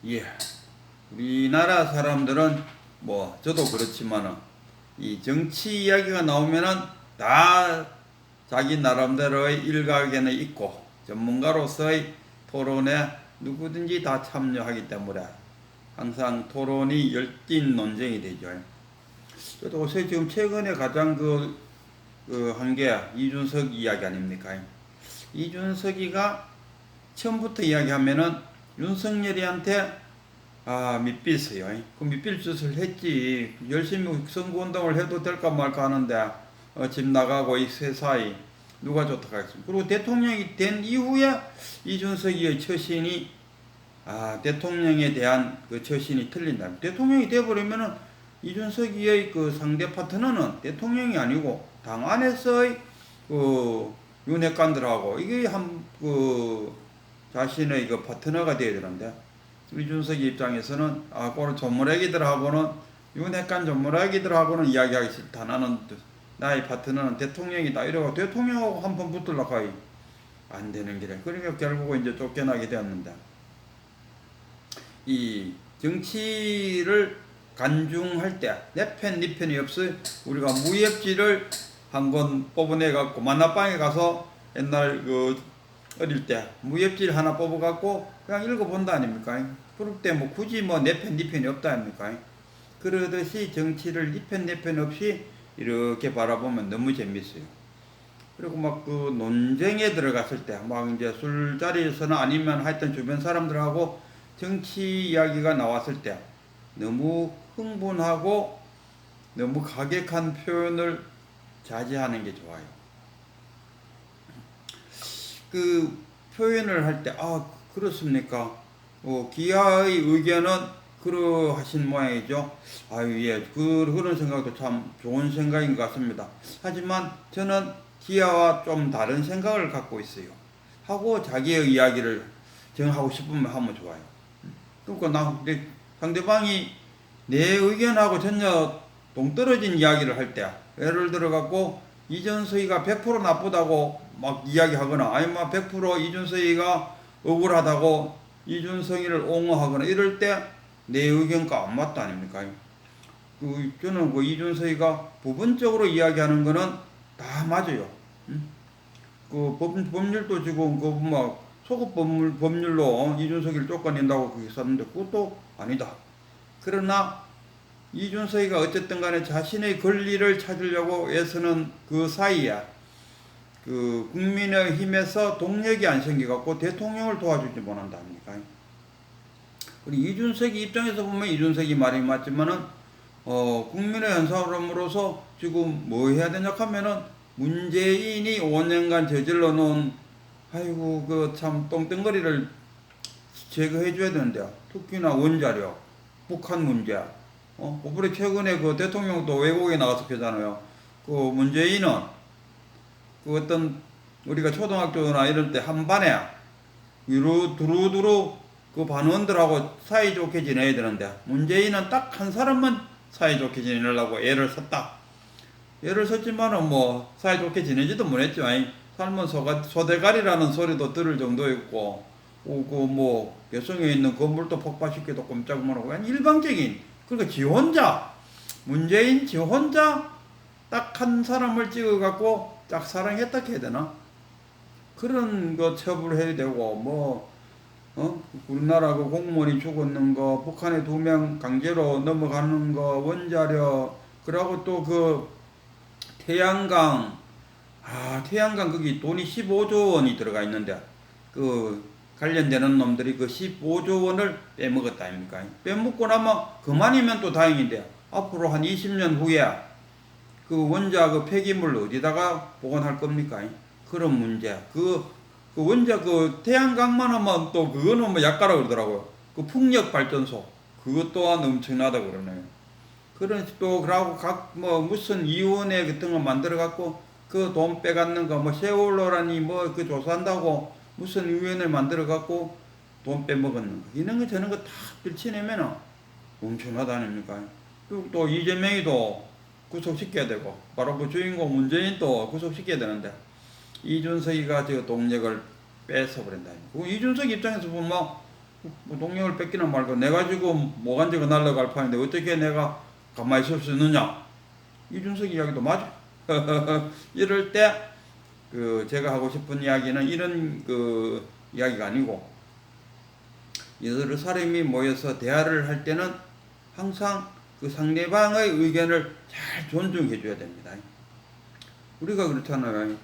예. 우리나라 사람들은 뭐 저도 그렇지만은 이 정치 이야기가 나오면은 다 자기 나름대로의 일각에는 있고 전문가로서의 토론에 누구든지 다 참여하기 때문에 항상 토론이 열띤 논쟁이 되죠. 저도 요새 지금 최근에 가장 한 게 이준석 이야기 아닙니까? 이준석이가 처음부터 이야기하면은 윤석열이한테 밑빛이요. 그 밑빛 짓을 했지. 열심히 선거운동을 해도 될까 말까 하는데, 집 나가고 이 세사이 누가 좋다고 하겠습니까? 그리고 대통령이 된 이후에 이준석이의 처신이, 대통령에 대한 그 처신이 틀린다. 대통령이 돼버리면은 이준석이의 그 상대 파트너는 대통령이 아니고 당 안에서의 그 윤핵관들하고 이게 자신의 그 파트너가 되어야 되는데, 이준석이 입장에서는 그런 조물애기들하고는 윤핵관 조물애기들하고는 이야기하기 싫다. 나의 파트너는 대통령이다. 이러고 대통령하고 한번 붙으려고 하이 안 되는 길에. 그러니까 결국은 이제 쫓겨나게 되었는데, 이 정치를 간중할 때 내 편, 네 편이 없어요. 우리가 무협지를 한 권 뽑아내갖고 만화방에 가서 옛날 어릴 때 무협지를 하나 뽑아갖고 그냥 읽어본다 아닙니까? 그럴 때 뭐 굳이 뭐 내 편, 네 편이 없다 아닙니까? 그러듯이 정치를 네 편, 내 편 없이 이렇게 바라보면 너무 재밌어요. 그리고 막 그 논쟁에 들어갔을 때 막 이제 술자리에서나 아니면 하여튼 주변 사람들하고 정치 이야기가 나왔을 때 너무 흥분하고 너무 가격한 표현을 자제하는 게 좋아요. 그 표현을 할 때, 그렇습니까? 기아의 의견은 그러하신 모양이죠. 예. 그런 생각도 참 좋은 생각인 것 같습니다. 하지만 저는 기아와 좀 다른 생각을 갖고 있어요. 하고 자기의 이야기를 정하고 싶으면 하면 좋아요. 그러니까 상대방이 내 의견하고 전혀 동떨어진 이야기를 할 때, 예를 들어 갖고 이준석이가 100% 나쁘다고 막 이야기하거나 아니면 100% 이준석이가 억울하다고 이준석이를 옹호하거나 이럴 때 내 의견과 안 맞다 아닙니까? 저는 이준석이가 부분적으로 이야기하는 거는 다 맞아요. 법률도 지금 소급 법률로 이준석이를 쫓아낸다고 그게 썼는데 그것도 아니다. 그러나 이준석이가 어쨌든 간에 자신의 권리를 찾으려고 애쓰는 그 사이에 국민의힘에서 동력이 안 생겨갖고 대통령을 도와주지 못한다 합니까? 우리 이준석이 입장에서 보면 이준석이 말이 맞지만은 국민의 한 사람으로서 지금 뭐 해야 되냐 하면은 문재인이 5년간 저질러 놓은 참 똥덩거리를 제거해 줘야 되는데요. 특히나 원자력, 북한 문제. 이번에 최근에 그 대통령도 외국에 나가서 펴잖아요. 문재인은 어떤 우리가 초등학교나 이럴 때 한 반에 두루두루 그 반원들하고 사이좋게 지내야 되는데 문재인은 딱 한 사람만 사이좋게 지내려고 애를 썼다. 애를 썼지만은 뭐 사이좋게 지내지도 못했죠. 삶은 소대가리라는 소리도 들을 정도였고, 개성에 있는 건물도 폭파시켜도 꼼짝 못하고 그냥 일방적인, 그러니까 문재인 지 혼자 딱 한 사람을 찍어갖고 짝사랑했다 해야 되나? 그런 거 처벌해야 되고, 우리나라 공무원이 죽었는 거, 북한에 2명 강제로 넘어가는 거, 원자력, 그러고 또 태양광, 거기 돈이 15조 원이 들어가 있는데, 관련되는 놈들이 15조 원을 빼먹었다 아닙니까? 빼먹고 나면 그만이면 또 다행인데, 앞으로 한 20년 후에 원자 폐기물 어디다가 보관할 겁니까? 그런 문제. 원자 태양광만 하면 또 그거는 뭐 약가라 그러더라고요. 풍력 발전소. 그것 또한 엄청나다 그러네요. 그러고 무슨 위원회 같은 거 만들어갖고 돈 빼갖는 거, 세월호라니 조사한다고 무슨 위원회 만들어갖고 돈 빼먹었는 거. 이런 거 저런 거 다 들춰내면은 엄청나다 아닙니까? 그리고 또 이재명이도 구속시켜야 되고, 바로 그 주인공 문재인도 구속시켜야 되는데, 이준석이가 동력을 뺏어버린다. 이준석 입장에서 보면 뭐 동력을 뺏기는 말고 내가 지금 모간지가 날아갈 판인데 어떻게 내가 가만히 있을 수 있느냐. 이준석 이야기도 맞아. 이럴 때 제가 하고 싶은 이야기는 이런 이야기가 아니고, 여러 사람이 모여서 대화를 할 때는 항상 그 상대방의 의견을 잘 존중해 줘야 됩니다. 우리가 그렇잖아요.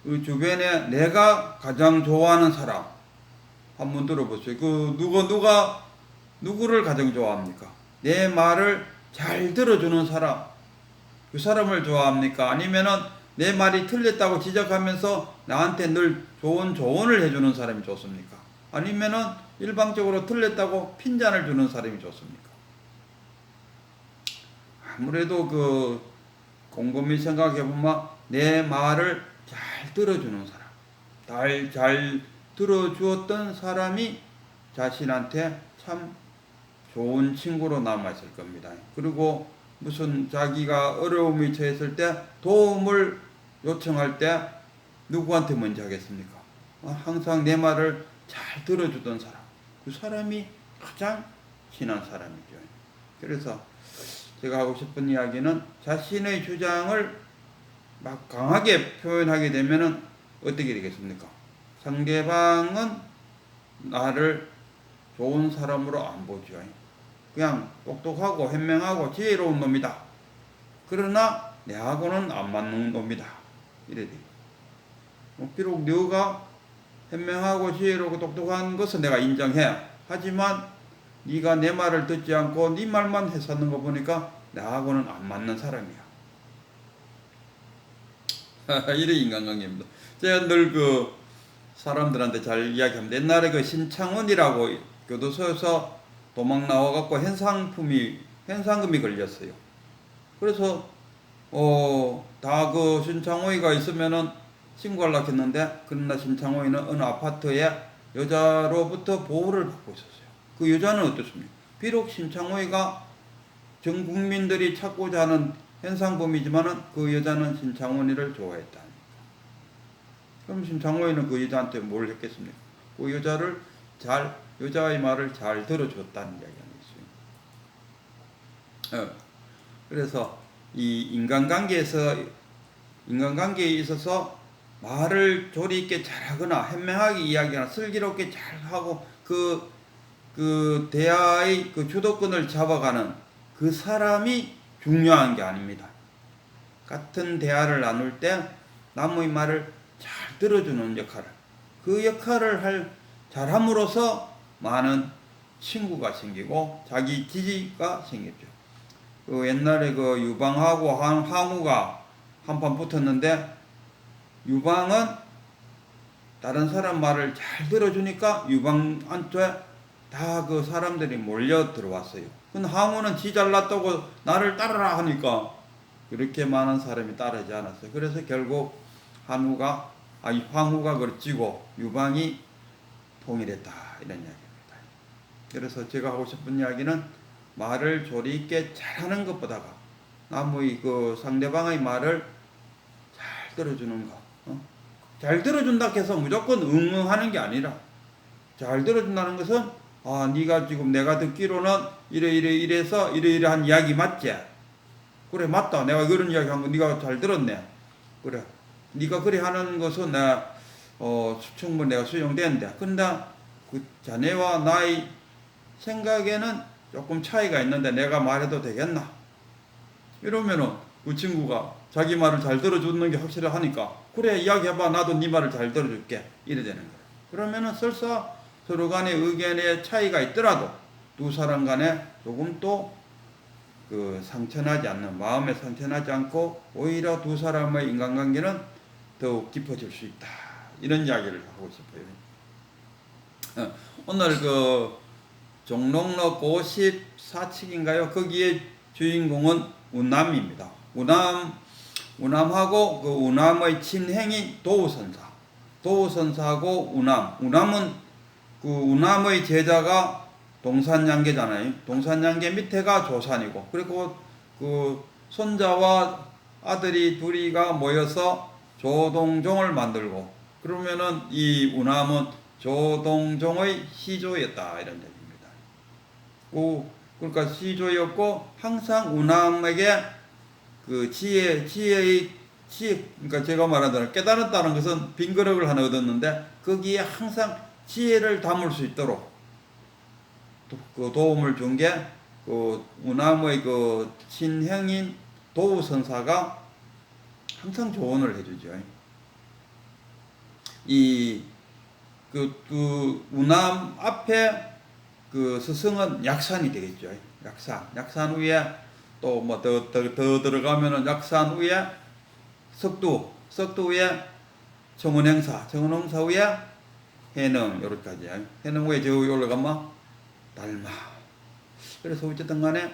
그 주변에 내가 가장 좋아하는 사람 한번 들어보세요. 누구를 가장 좋아합니까? 내 말을 잘 들어주는 사람, 그 사람을 좋아합니까? 아니면은 내 말이 틀렸다고 지적하면서 나한테 늘 좋은 조언을 해주는 사람이 좋습니까? 아니면은 일방적으로 틀렸다고 핀잔을 주는 사람이 좋습니까? 아무래도 곰곰이 생각해보면 내 말을 잘 들어주는 사람, 잘 들어주었던 사람이 자신한테 참 좋은 친구로 남아있을 겁니다. 그리고 무슨 자기가 어려움이 처했을 때 도움을 요청할 때 누구한테 먼저 하겠습니까? 항상 내 말을 잘 들어주던 사람, 그 사람이 가장 친한 사람이죠. 그래서 제가 하고 싶은 이야기는, 자신의 주장을 막 강하게 표현하게 되면은 어떻게 되겠습니까? 상대방은 나를 좋은 사람으로 안 보죠. 그냥 똑똑하고 현명하고 지혜로운 놈이다. 그러나 내하고는 안 맞는 놈이다. 이래 돼요. 비록 너가 현명하고 지혜롭고 똑똑한 것은 내가 인정해. 하지만 네가 내 말을 듣지 않고 네 말만 해서는 거 보니까 나하고는 안 맞는 사람이야. 이런 인간관계입니다. 제가 늘 사람들한테 잘 이야기합니다. 옛날에 신창원이라고 교도소에서 도망 나와갖고 현상금이 걸렸어요. 그래서 다 신창호이가 있으면은 신고하려고 했는데, 그러나 신창호이는 어느 아파트에 여자로부터 보호를 받고 있었어요. 그 여자는 어떻습니까? 비록 신창호이가 전 국민들이 찾고자 하는 현상범이지만은 그 여자는 신창원이를 좋아했다. 그럼 신창호이는 그 여자한테 뭘 했겠습니까? 그 여자의 말을 잘 들어줬다는 이야기가 있어요. 그래서 이 인간관계에 있어서 말을 조리 있게 잘하거나 현명하게 이야기하거나 슬기롭게 잘하고 그 대화의 주도권을 잡아가는 그 사람이 중요한 게 아닙니다. 같은 대화를 나눌 때 남의 말을 잘 들어주는 그 역할을 잘함으로써 많은 친구가 생기고 자기 지지가 생겼죠. 옛날에 유방하고 항우가 한판 붙었는데, 유방은 다른 사람 말을 잘 들어주니까 유방한테 다 사람들이 몰려 들어왔어요. 근데 항우는 지 잘났다고 나를 따르라 하니까 그렇게 많은 사람이 따르지 않았어요. 그래서 결국 항우가 지고 유방이 통일했다, 이런 이야기입니다. 그래서 제가 하고 싶은 이야기는, 말을 조리 있게 잘하는 것보다가 남의 상대방의 말을 잘 들어주는 거. 잘 들어준다 해서 무조건 응응하는 게 아니라, 잘 들어준다는 것은 네가 지금 내가 듣기로는 이래서 이래한 이야기 맞지? 그래, 맞다. 내가 그런 이야기 한 거 네가 잘 들었네. 그래, 네가 그래 하는 것은 충분히 내가 수용되는데, 근데 자네와 나의 생각에는 조금 차이가 있는데 내가 말해도 되겠나? 이러면은 그 친구가 자기 말을 잘 들어주는 게 확실히 하니까, 그래, 이야기해봐. 나도 네 말을 잘 들어줄게. 이래 되는 거예요. 그러면은 설사 서로 간의 의견의 차이가 있더라도 두 사람 간에 조금 또 마음에 상처나지 않고 오히려 두 사람의 인간관계는 더욱 깊어질 수 있다. 이런 이야기를 하고 싶어요. 오늘 종롱로 54칙인가요? 거기에 주인공은 운남입니다. 운남하고 운남의 친행인 도우선사하고 운남은 운남의 제자가 동산양계잖아요. 동산양계 밑에가 조산이고, 그리고 손자와 아들이 둘이가 모여서 조동종을 만들고, 그러면은 이 운남은 조동종의 시조였다 이런 얘기입니다. 그러니까 시조였고 항상 우남에게 그 지혜의 그러니까 제가 말하자면 깨달았다는 것은 빈그릇을 하나 얻었는데 거기에 항상 지혜를 담을 수 있도록 그 도움을 준 게 그 우남의 그 친형인 도우선사가 항상 조언을 해주죠. 그 우남 앞에 그 스승은 약산이 되겠죠. 약산 위에 또 뭐 더 들어가면은 약산 위에 석두 위에 정원행사 위에 해능 요렇게까지. 해능 위에 저 올라가면 달마. 그래서 어쨌든 간에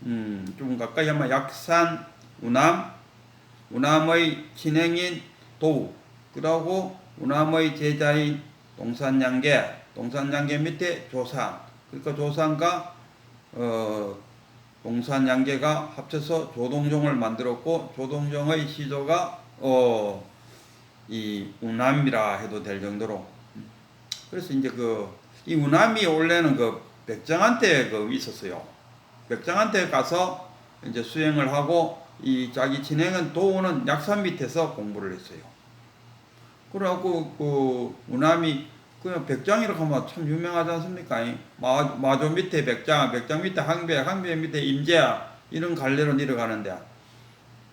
좀 가까이 하면 약산 우남의 친행인 도우, 그러고 우남의 제자인 동산양계 밑에 조상, 그러니까 조상과 동산양계가 합쳐서 조동종을 만들었고 조동종의 시조가 이 우남이라 해도 될 정도로. 그래서 이제 이 우남이 원래는 백장한테 있었어요. 백장한테 가서 이제 수행을 하고 이 자기 친행은 도우는 약산 밑에서 공부를 했어요. 그래갖고 그 우남이 그냥 백장이라고 하면 참 유명하지 않습니까? 마조 밑에 백장 밑에 항배 밑에 임재야 이런 갈래로 내려가는데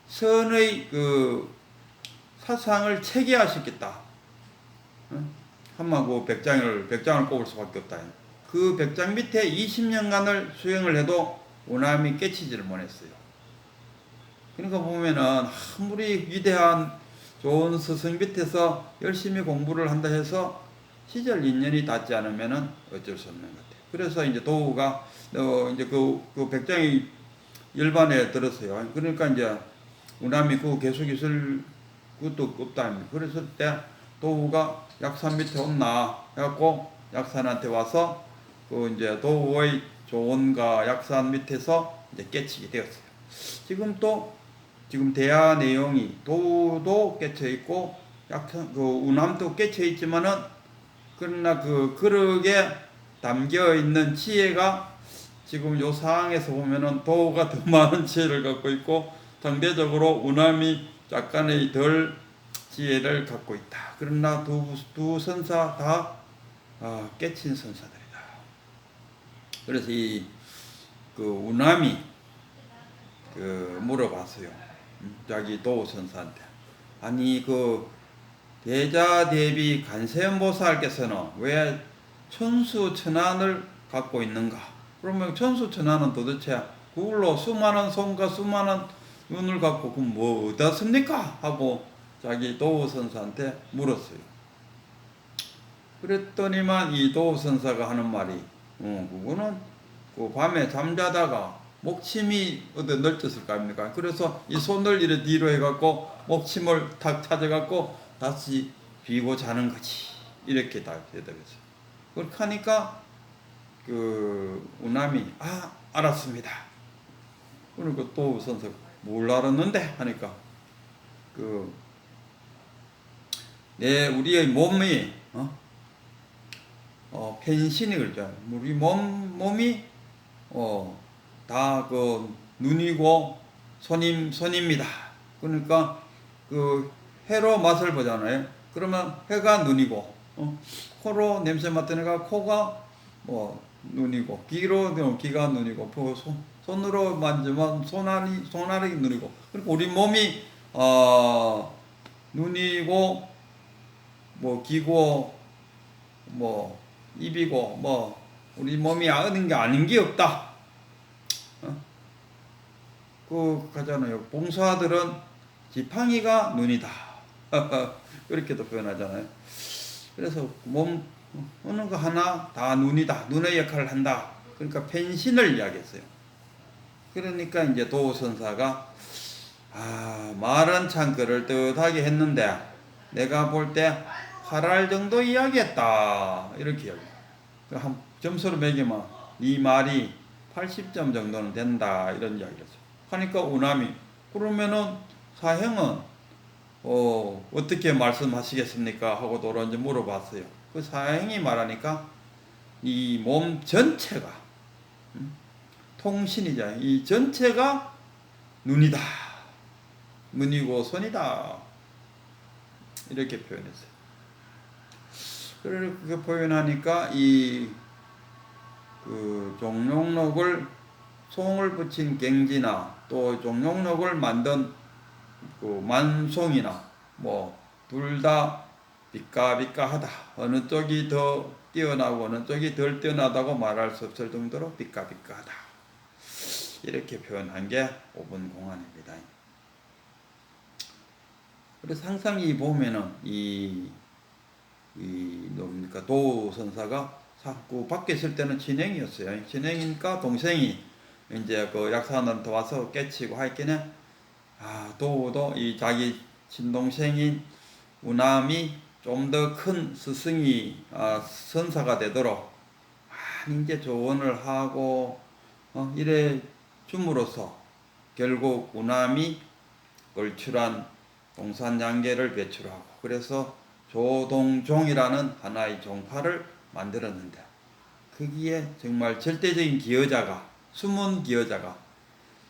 선의 그 사상을 체계화시켰다. 한마 그 백장을 꼽을 수밖에 없다. 그 백장 밑에 20년간을 수행을 해도 우남이 깨치지를 못했어요. 그러니까 보면은 아무리 위대한 좋은 스승 밑에서 열심히 공부를 한다 해서 시절 인연이 닿지 않으면은 어쩔 수 없는 것 같아요. 그래서 이제 도우가 이제 그 백장이 열반에 들었어요. 그러니까 이제 우남이 그 계속 있을 것도 없다. 그랬을 때 도우가 약산 밑에 온나 해갖고 약산한테 와서 그 이제 도우의 조언과 약산 밑에서 이제 깨치게 되었어요. 지금 대화 내용이 도우도 깨쳐 있고 약산 그 우남도 깨쳐 있지만은 그러나 그 그릇에 담겨 있는 지혜가 지금 요 상황에서 보면은 도우가 더 많은 지혜를 갖고 있고 상대적으로 우남이 약간의 덜 지혜를 갖고 있다. 그러나 두 선사 다 깨친 선사들이다. 그래서 그 우남이 물어봤어요. 자기 도우 선사한테. 아니 대자 대비 관세음보살께서는 왜 천수천안을 갖고 있는가? 그러면 천수천안은 도대체 그걸로 수많은 손과 수많은 눈을 갖고 그럼 뭐 어디다 씁니까? 하고 자기 도우선사한테 물었어요. 그랬더니만 이 도우선사가 하는 말이 그거는 그 밤에 잠자다가 목침이 어디 넓졌을 거 아닙니까? 그래서 이 손을 이렇게 뒤로 해갖고 목침을 탁 찾아갖고 다시 비고 자는 거지. 이렇게 다 대답했어요. 그렇게 하니까 그 우남이 알았습니다. 그러니까 또 선생 뭘 알았는데 하니까 우리의 몸이 펜신이 그러죠. 우리 몸이 다 눈이고 손입니다. 그러니까 해로 맛을 보잖아요. 그러면 해가 눈이고 코로 냄새 맡는 애가 코가 눈이고 귀가 눈이고 손으로 만지면 손알이 눈이고. 그러니까 우리 몸이 눈이고 귀고 입이고 우리 몸이 아는 게 아닌 게 없다. 가잖아요. 봉사들은 지팡이가 눈이다. 그렇게도 표현하잖아요. 그래서 몸 어느 거 하나 다 눈이다. 눈의 역할을 한다. 그러니까 펜신을 이야기했어요. 그러니까 이제 도우선사가 말은 참 그럴듯하게 했는데 내가 볼 때 8알 정도 이야기했다. 이렇게 이야기해요. 한 점수로 매기면 이 말이 80점 정도는 된다. 이런 이야기를 했어요. 하니까 우남이 그러면은 사형은 어떻게 말씀하시겠습니까? 하고 도런지 물어봤어요. 그 사행이 말하니까 이 몸 전체가 통신이자 이 전체가 눈이다. 눈이고 손이다. 이렇게 표현했어요. 그렇게 표현하니까 그 종룡록을 송을 붙인 갱지나 또 종룡록을 만든 그 만송이나 뭐 둘 다 비까비까하다. 어느 쪽이 더 뛰어나고 어느 쪽이 덜 뛰어나다고 말할 수 없을 정도로 비까비까하다. 이렇게 표현한 게 5분 공안입니다. 그래서 항상 보면은 뭡니까 도선사가 자꾸 밖에 있을 때는 진행이었어요. 진행이니까 동생이 이제 그 약사한테 와서 깨치고 하였기에 도도 이 자기 친동생인 우남이 좀 더 큰 스승이 선사가 되도록 이제 조언을 하고 이래 줌으로써 결국 우남이 걸출한 동산양계를 배출하고 그래서 조동종이라는 하나의 종파를 만들었는데 거기에 정말 절대적인 기여자가 숨은 기여자가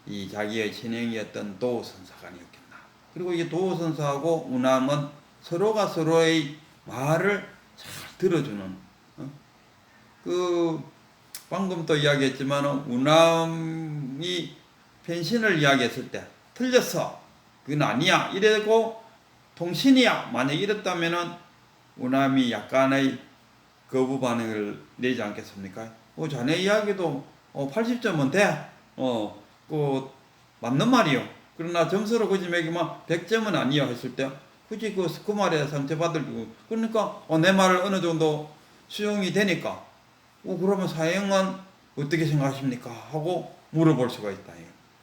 이 자기의 친행이었던 도선사관이었겠나. 그리고 이 도선사하고 우남은 서로가 서로의 말을 잘 들어주는 그 방금 또 이야기했지만 우남이 변신을 이야기했을 때 틀렸어 그건 아니야 이래고 통신이야 만약 이랬다면은 우남이 약간의 거부 반응을 내지 않겠습니까? 자네 이야기도 80점은 돼. 그 맞는 말이요. 그러나 점수로 굳이 매기면 100점은 아니요 했을 때 굳이 그 말에 상처받을 그러니까 내 말을 어느 정도 수용이 되니까 그러면 사형은 어떻게 생각하십니까? 하고 물어볼 수가 있다.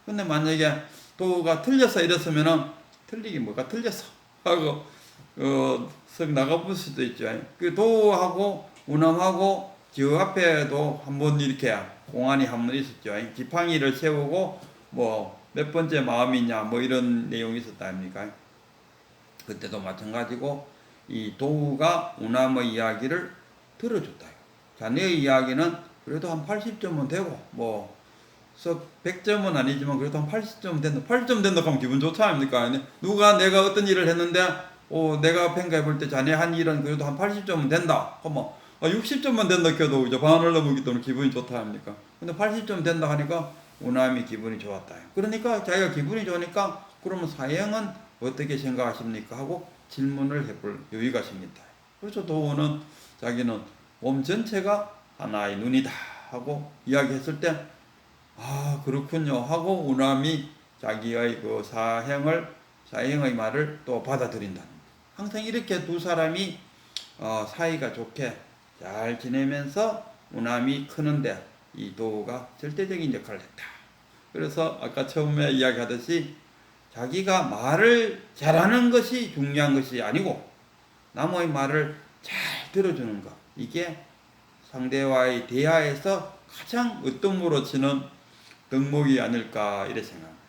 근데 만약에 도가 틀렸어 이랬으면은 틀리기 뭐가 틀렸어 하고 썩 나가볼 수도 있죠. 그 도하고 우남하고 저 앞에도 한번 이렇게 공안이 한번 있었죠. 지팡이를 세우고 뭐 몇 번째 마음이냐 뭐 이런 내용이 있었다 아닙니까? 그때도 마찬가지고 이 도가 우남의 이야기를 들어줬다. 자네의 이야기는 그래도 한 80점은 되고 뭐 100점은 아니지만 그래도 한 80점 된다. 80점 된다 하면 기분 좋지 않습니까? 누가 내가 어떤 일을 했는데 내가 평가해 볼 때 자네 한 일은 그래도 한 80점은 된다. 그러면 60점만 된다 해도 이제 반을 넘기 때문에 기분이 좋다 합니까? 근데 80점 된다 하니까 우남이 기분이 좋았다. 그러니까 자기가 기분이 좋으니까 그러면 사형은 어떻게 생각하십니까? 하고 질문을 해볼 여유가 생긴다. 그래서 도우는 자기는 몸 전체가 하나의 눈이다 하고 이야기했을 때 그렇군요 하고 우남이 자기의 그 사형의 말을 또 받아들인다. 항상 이렇게 두 사람이 사이가 좋게 잘 지내면서 우남이 크는데 이 도가 절대적인 역할을 했다. 그래서 아까 처음에 이야기하듯이 자기가 말을 잘하는 것이 중요한 것이 아니고 남의 말을 잘 들어주는 것, 이게 상대와의 대화에서 가장 으뜸으로 치는 덕목이 아닐까 이렇게 생각합니다.